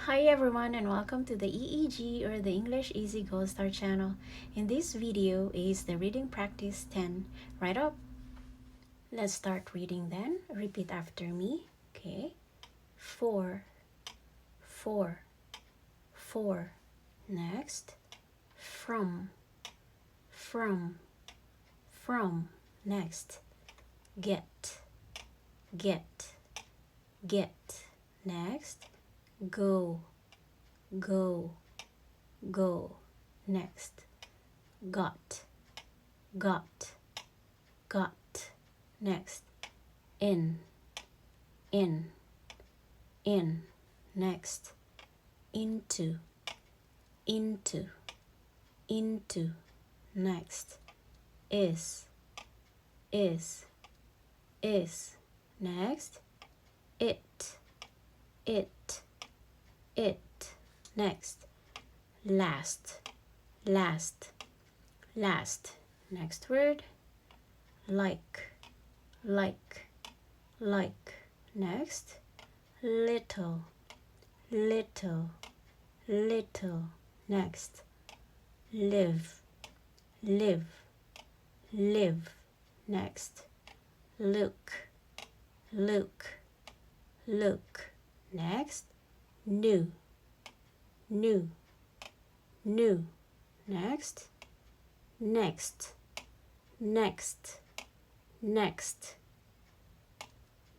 Hi everyone and welcome to the EEG or the English Easy Gold Star channel. In this video is the reading practice 10. Right up. Let's start reading then. Repeat after me. Okay. Four, four, four. Next. From, from, from. Next. Get, get, get. Next. Go, go, go. Next. Got, got, got. Next. In, in, in. Next. Into, into, into. Next. Is, is, is. Next. It, it, it. Next. Last, last, last. Next word. Like, like, like. Next. Little, little, little. Next. Live, live, live. Next. Look, look, look. Next. New, new, new. Next. Next, next, next.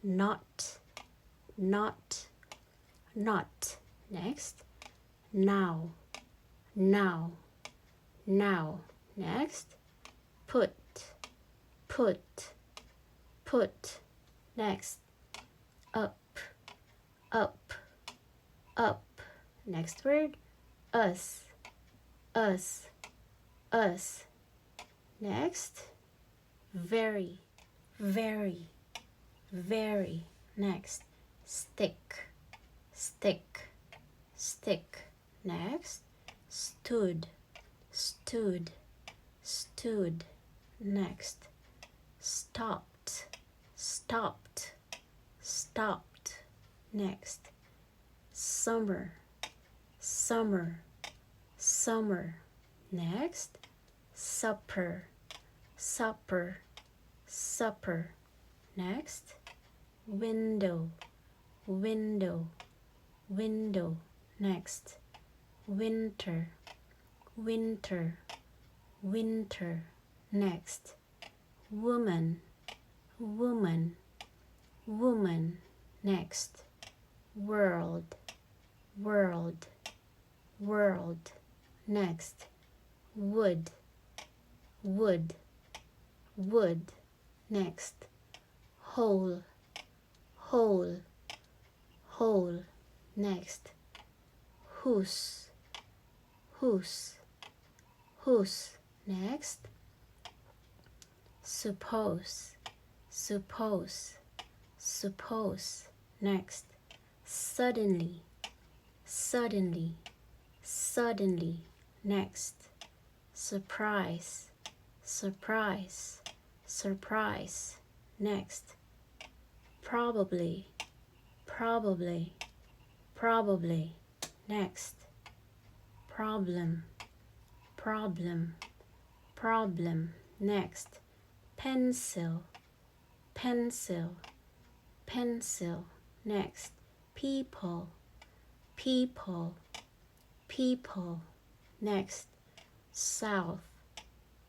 Not, not, not. Next. Now, now, now. Next. Put, put, put. Next. Up, up, up. Next word. Us, us, us. Next. Very, very, very. Next. Stick, stick, stick. Next. Stood, stood, stood. Next. Stopped, stopped, stopped. Next. Summer, summer, summer. Next. Supper, supper, supper. Next. Window, window, window. Next. Winter, winter, winter. Next. Woman, woman, woman. Next. World, world, world. Next. Wood, wood, wood. Next. Hole, hole, hole. Next. Whose, whose, whose. Next. Suppose, suppose, suppose. Next. Suddenly, suddenly, suddenly. Next. Surprise, surprise, surprise. Next. Probably, probably, probably. Next. Problem, problem, problem. Next. Pencil, pencil, pencil. Next. People, people, people. Next. South,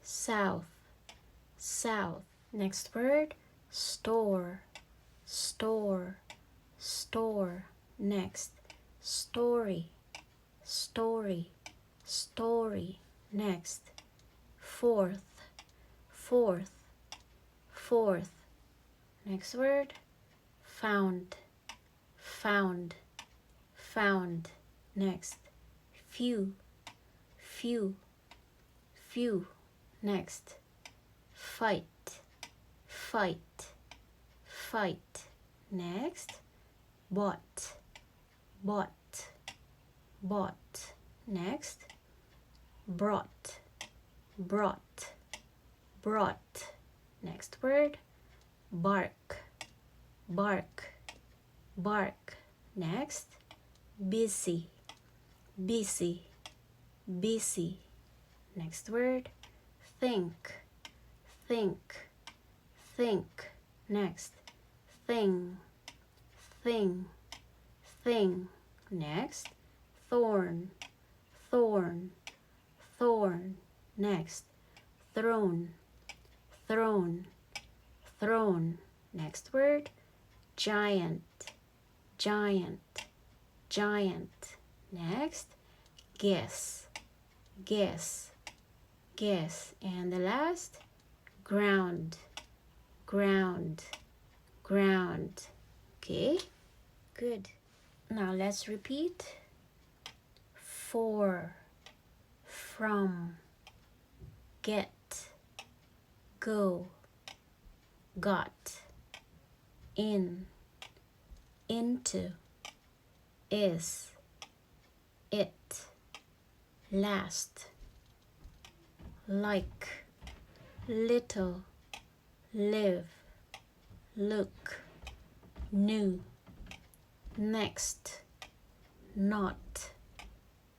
south, south. Next word. Store, store, store. Next. Story, story, story. Next. Fourth, fourth, fourth. Next word. Found, found, found. Next. Few, few, few. Next. Fight, fight, fight. Next. Bought, bought, bought. Next. Brought, brought, brought. Next word. Bark, bark, bark. Next. busy, busy, busy. Next word, think, think, think. Next, thing, thing, thing. Next, thorn, thorn, thorn. Next, throne, throne, throne. Next word, giant, giant, giant. Next, guess, guess, guess. And the last, ground, ground, ground. Okay, good. Now let's repeat. For, from, get, go, got, in, into, is, it, last, like, little, live, look, new, next, not,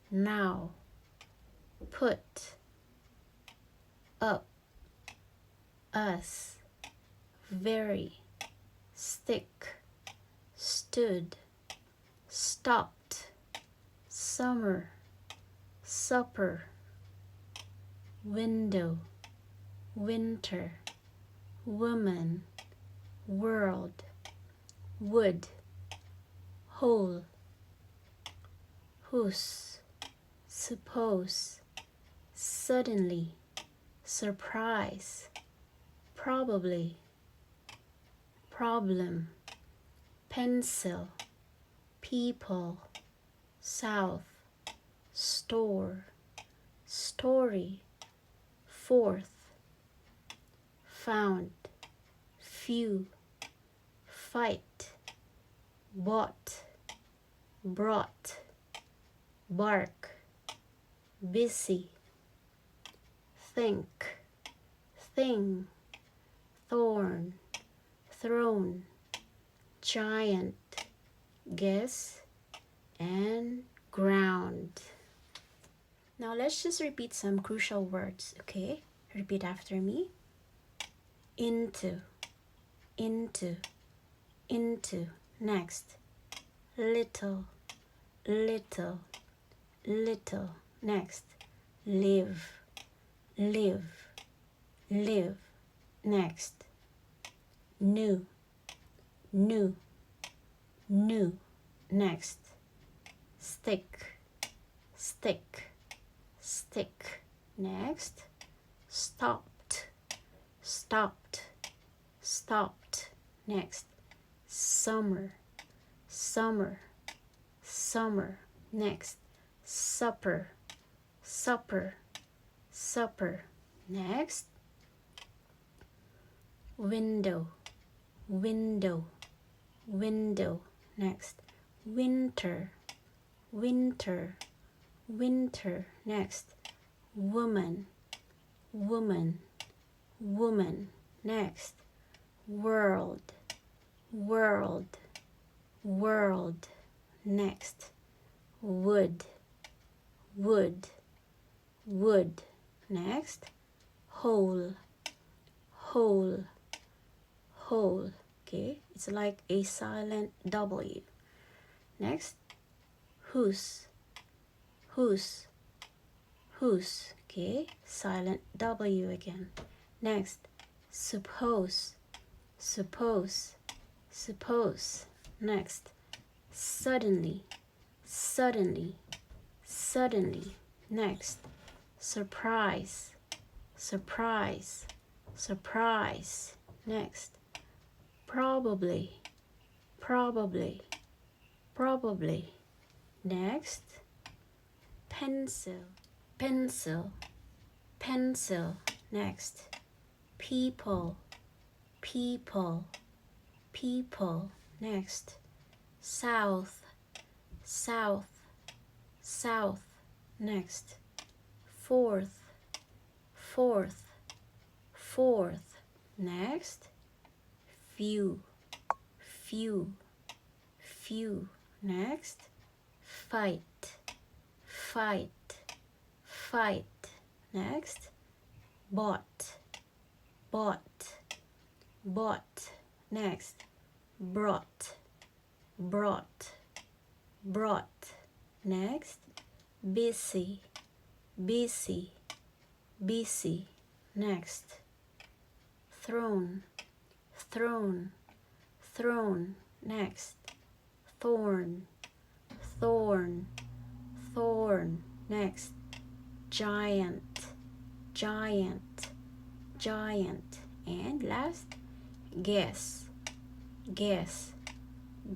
now, put, up, us, very, stick, stood, stopped, summer, supper, window, winter, woman, world, wood, whole, whose, suppose, suddenly, surprise, probably, problem, pencil, people, south, store, story, fourth, found, few, fight, bought, brought, bark, busy, think, thing, thorn, throne, giant, guess, and ground. Now let's just repeat some crucial words, okay? Repeat after me. Into, into, into. Next, little, little, little. Next, live, live, live. Next, new, new, new. Next, stick, stick, stick. Next, stopped, stopped, stopped. Next, summer, summer, summer. Next, supper, supper, supper. Next, window, window, window. Next, winter, winter, winter. Next, woman, woman, woman. Next, world, world, world. Next, wood, wood, wood. Next, whole, whole, whole. Okay, it's like a silent W. Next, whose, whose, whose. Okay, silent W again. Next, suppose, suppose, suppose. Next, suddenly, suddenly, suddenly. Next, surprise, surprise, surprise. Next, probably, probably, probably. Next, pencil, pencil, pencil. Next, people, people, people. Next, south, south, south. Next, fourth, fourth, fourth. Next, few, few, few. Next, fight, fight, fight. Next, bought, bought, bought. Next, brought, brought, brought. Next, busy, busy, busy. Next, thrown, thrown, thrown. Next, thorn, thorn, thorn. Next, giant, giant, giant. And last, guess, guess,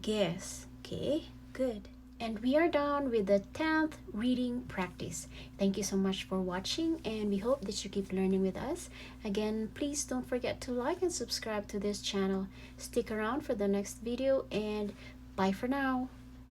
guess. Okay, good. And we are done with the 10th reading practice. Thank you so much for watching, and we hope that you keep learning with us. Again, please don't forget to like and subscribe to this channel. Stick around for the next video, and bye for now.